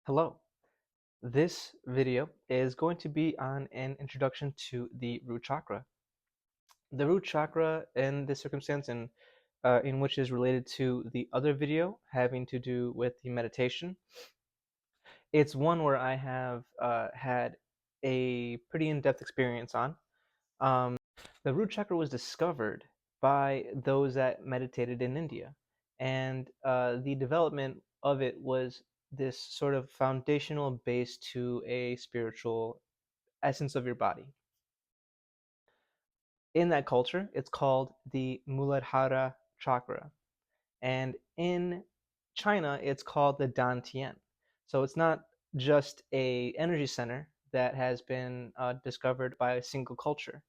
Hello. This video is going to be on an introduction to the root chakra. The root chakra in this circumstance and in which is related to the other video having to do with the meditation. It's one where I have had a pretty in-depth experience on. The root chakra was discovered by those that meditated in India, and the development of it was this sort of foundational base to a spiritual essence of your body. In that culture, it's called the Muladhara chakra, and in China, it's called the Dantian. So it's not just a energy center that has been discovered by a single culture.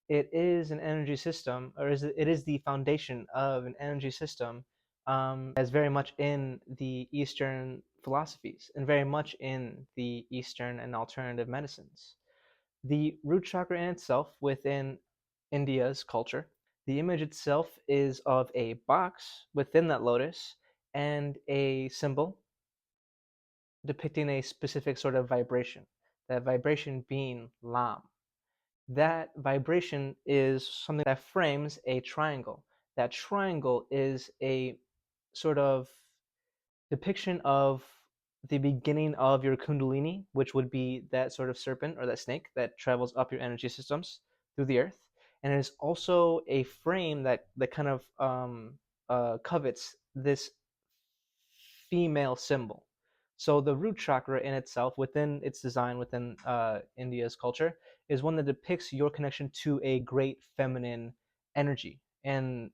It is an energy system, or it is the foundation of an energy system, as very much in the Eastern philosophies and very much in the Eastern and alternative medicines. The root chakra in itself, within India's culture, the image itself is of a box within that lotus and a symbol depicting a specific sort of vibration, that vibration being Lam. That vibration is something that frames a triangle. That triangle is a sort of depiction of the beginning of your kundalini, which would be that sort of serpent or that snake that travels up your energy systems through the earth. And it is also a frame that kind of covets this female symbol. So the root chakra in itself, within its design, within India's culture, is one that depicts your connection to a great feminine energy. And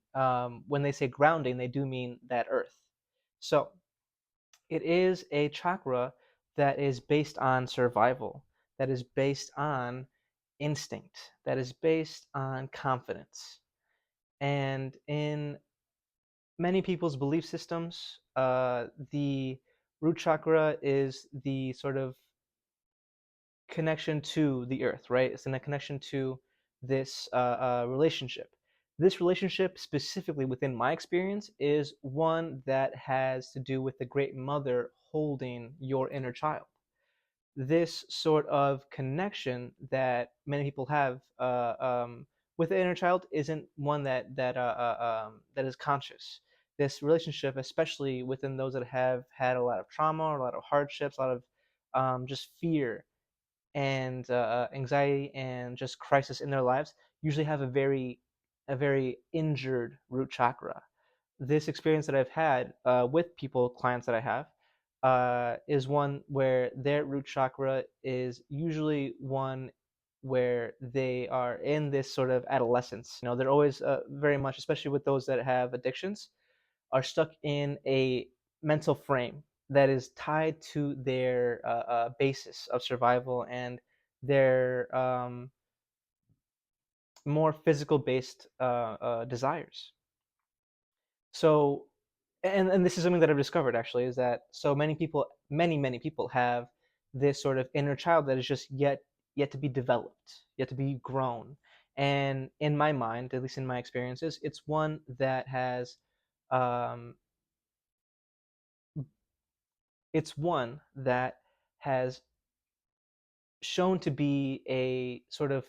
when they say grounding, they do mean that earth. So it is a chakra that is based on survival, that is based on instinct, that is based on confidence. And in many people's belief systems, the root chakra is the sort of connection to the earth, right? It's in a connection to this relationship. This relationship, specifically within my experience, is one that has to do with the Great Mother holding your inner child. This sort of connection that many people have with the inner child isn't one that is conscious. This relationship, especially within those that have had a lot of trauma, or a lot of hardships, a lot of just fear and anxiety and just crisis in their lives, usually have a very injured root chakra. This experience that I've had with people, clients that I have, is one where their root chakra is usually one where they are in this sort of adolescence. They're always very much, especially with those that have addictions, are stuck in a mental frame that is tied to their basis of survival and their more physical based desires. So, and this is something that I've discovered actually, is that so many people, many people have this sort of inner child that is just yet to be developed, yet to be grown. And in my mind, at least in my experiences, it's one that has um, it's one that has shown to be a sort of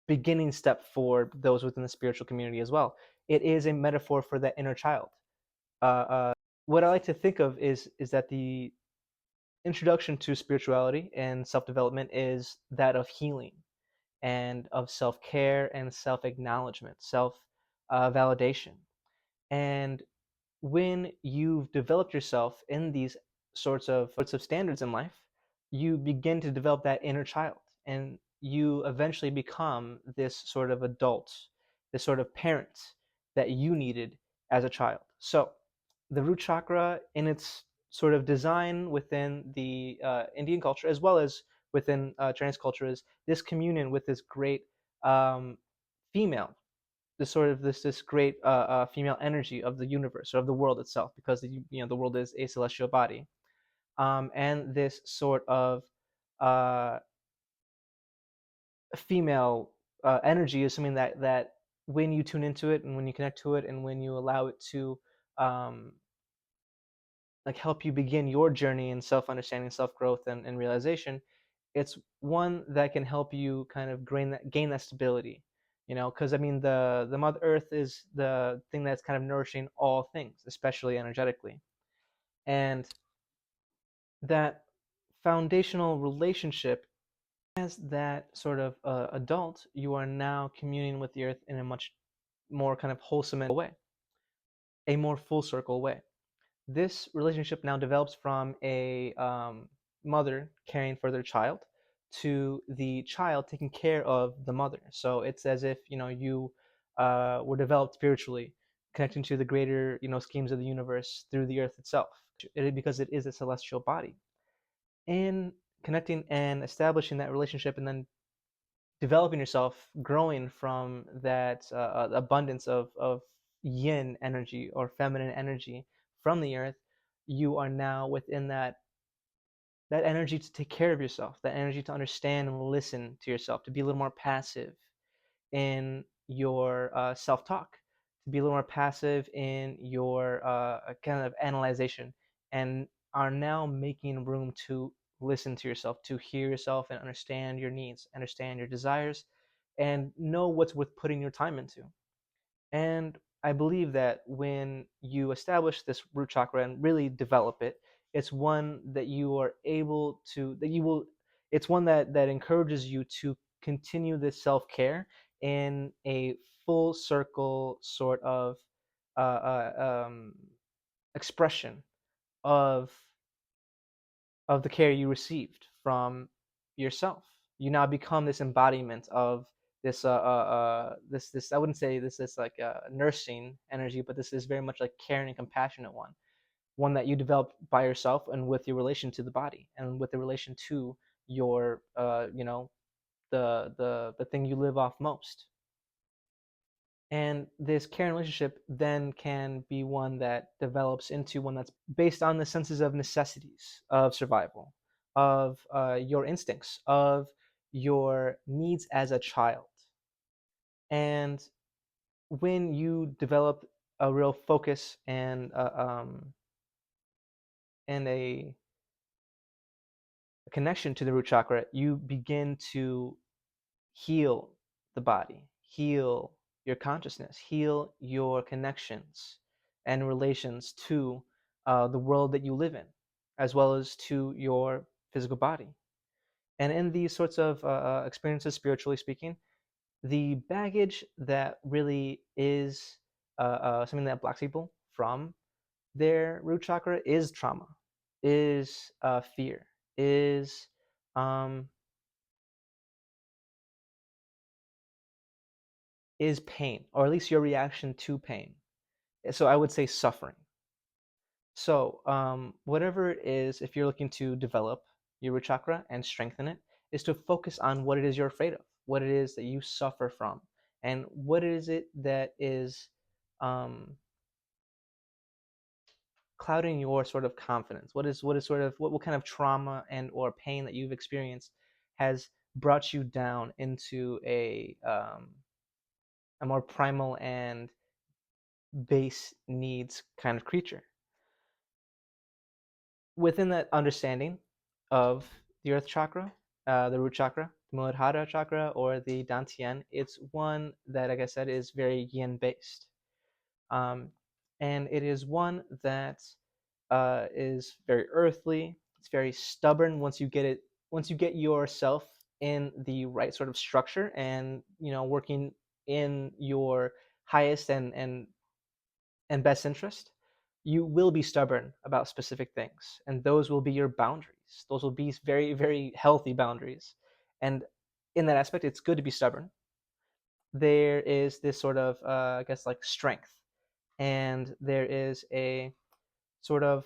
beginning step for those within the spiritual community as well. It is a metaphor for that inner child. What I like to think of is that the introduction to spirituality and self-development is that of healing and of self-care and self-acknowledgement, self-validation. And when you've developed yourself in these sorts of standards in life, you begin to develop that inner child, and you eventually become this sort of adult, this sort of parent that you needed as a child. So the root chakra, in its sort of design within the Indian culture as well as within Chinese culture, is this communion with this great um, female, this great female energy of the universe or of the world itself, because the world is a celestial body, and this sort of uh, female energy is something that when you tune into it and when you connect to it and when you allow it to um, like help you begin your journey in self-understanding, self-growth, and realization, it's one that can help you kind of gain that stability, because I mean the Mother Earth is the thing that's kind of nourishing all things, especially energetically, and that foundational relationship. As that sort of adult, you are now communing with the earth in a much more kind of wholesome way, a more full circle way. This relationship now develops from a mother caring for their child to the child taking care of the mother. So it's as if you were developed spiritually, connecting to the greater schemes of the universe through the earth itself, because it is a celestial body. In connecting and establishing that relationship, and then developing yourself, growing from that abundance of yin energy or feminine energy from the earth, you are now within that energy to take care of yourself, that energy to understand and listen to yourself, to be a little more passive in your self-talk, to be a little more passive in your kind of analyzation, and are now making room to listen to yourself, to hear yourself and understand your needs, understand your desires, and know what's worth putting your time into. And I believe that when you establish this root chakra and really develop it, it's one that you are able to, that you will, it's one that encourages you to continue this self care in a full circle sort of expression of the care you received from yourself. You now become this embodiment of this I wouldn't say this is like a nursing energy, but this is very much like caring and compassionate one that you develop by yourself and with your relation to the body and with the relation to your the thing you live off most. And this caring relationship then can be one that develops into one that's based on the senses of necessities of survival, of your instincts, of your needs as a child. And when you develop a real focus and a connection to the root chakra, you begin to heal the body, heal your consciousness, heal your connections and relations to the world that you live in, as well as to your physical body. And in these sorts of experiences, spiritually speaking, the baggage that really is something that blocks people from their root chakra is trauma, is fear, is um, pain, or at least your reaction to pain. So I would say suffering. So whatever it is, if you're looking to develop your root chakra and strengthen it, is to focus on what it is you're afraid of, what it is that you suffer from, and what is it that is um, clouding your sort of confidence. What is sort of what kind of trauma and or pain that you've experienced has brought you down into a more primal and base needs kind of creature. Within that understanding of the earth chakra, the root chakra, the Muladhara chakra, or the Dantian, it's one that, like I said, is very yin based. Um, and it is one that is very earthly. It's very stubborn once you get yourself in the right sort of structure and working in your highest and best interest, you will be stubborn about specific things, and those will be your boundaries. Those will be very, very healthy boundaries. And in that aspect, it's good to be stubborn. There is this sort of, I guess, like strength, and there is a sort of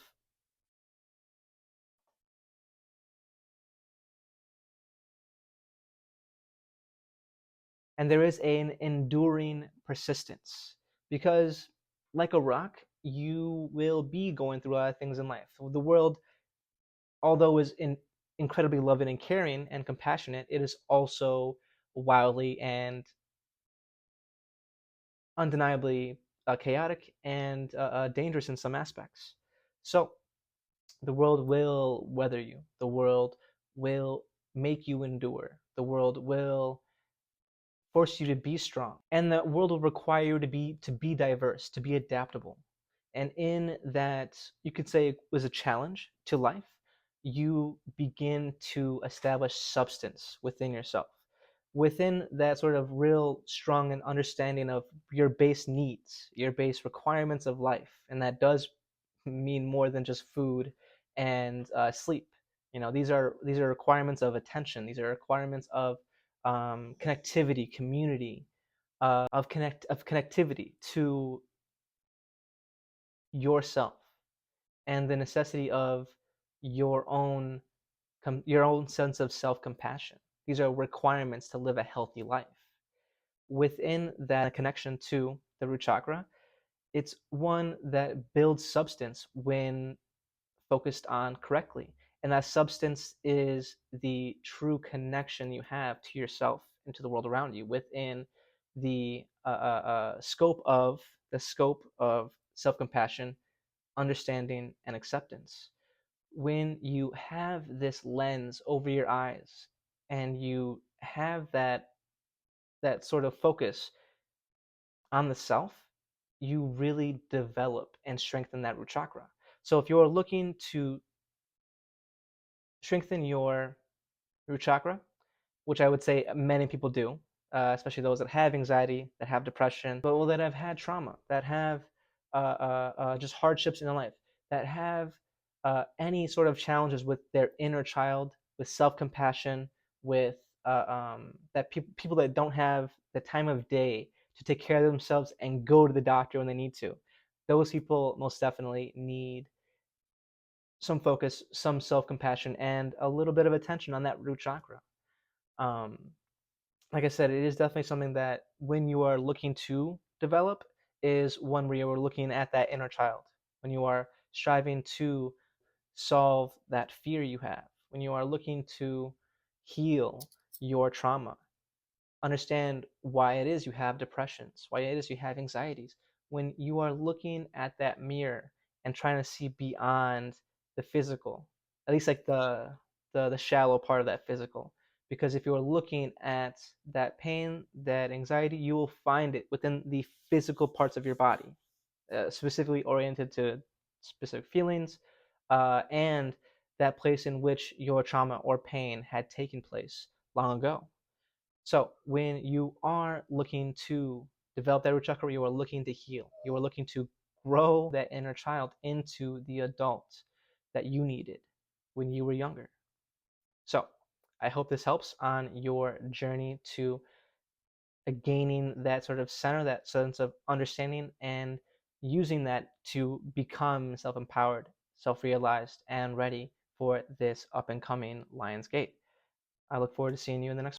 And there is an enduring persistence because, like a rock, you will be going through a lot of things in life. The world, although incredibly loving and caring and compassionate, it is also wildly and undeniably chaotic and dangerous in some aspects. So the world will weather you. The world will make you endure. The world will force you to be strong, and the world will require you to be diverse, to be adaptable. And in that, you could say, it was a challenge to life. You begin to establish substance within yourself, within that sort of real strong and understanding of your base needs, your base requirements of life. And that does mean more than just food and sleep. These are requirements of attention. These are requirements of connectivity, community, of connectivity to yourself, and the necessity of your own your own sense of self-compassion. These are requirements to live a healthy life. Within that connection to the root chakra, it's one that builds substance when focused on correctly. And that substance is the true connection you have to yourself and to the world around you within the scope of self-compassion, understanding, and acceptance. When you have this lens over your eyes and you have that sort of focus on the self, you really develop and strengthen that root chakra. So if you're looking to strengthen your root chakra, which I would say many people do, especially those that have anxiety, that have depression, but that have had trauma, that have just hardships in their life, that have any sort of challenges with their inner child, with self-compassion, with that people that don't have the time of day to take care of themselves and go to the doctor when they need to. Those people most definitely need some focus, some self-compassion, and a little bit of attention on that root chakra. Um, like I said, it is definitely something that when you are looking to develop is one where you are looking at that inner child, when you are striving to solve that fear you have, when you are looking to heal your trauma, understand why it is you have depressions, why it is you have anxieties. When you are looking at that mirror and trying to see beyond the physical, at least like the shallow part of that physical. Because if you're looking at that pain, that anxiety, you will find it within the physical parts of your body, specifically oriented to specific feelings, and that place in which your trauma or pain had taken place long ago. So when you are looking to develop that root chakra, you are looking to heal. You are looking to grow that inner child into the adult that you needed when you were younger. So I hope this helps on your journey to gaining that sort of center, that sense of understanding, and using that to become self-empowered, self-realized, and ready for this up and coming Lions Gate. I look forward to seeing you in the next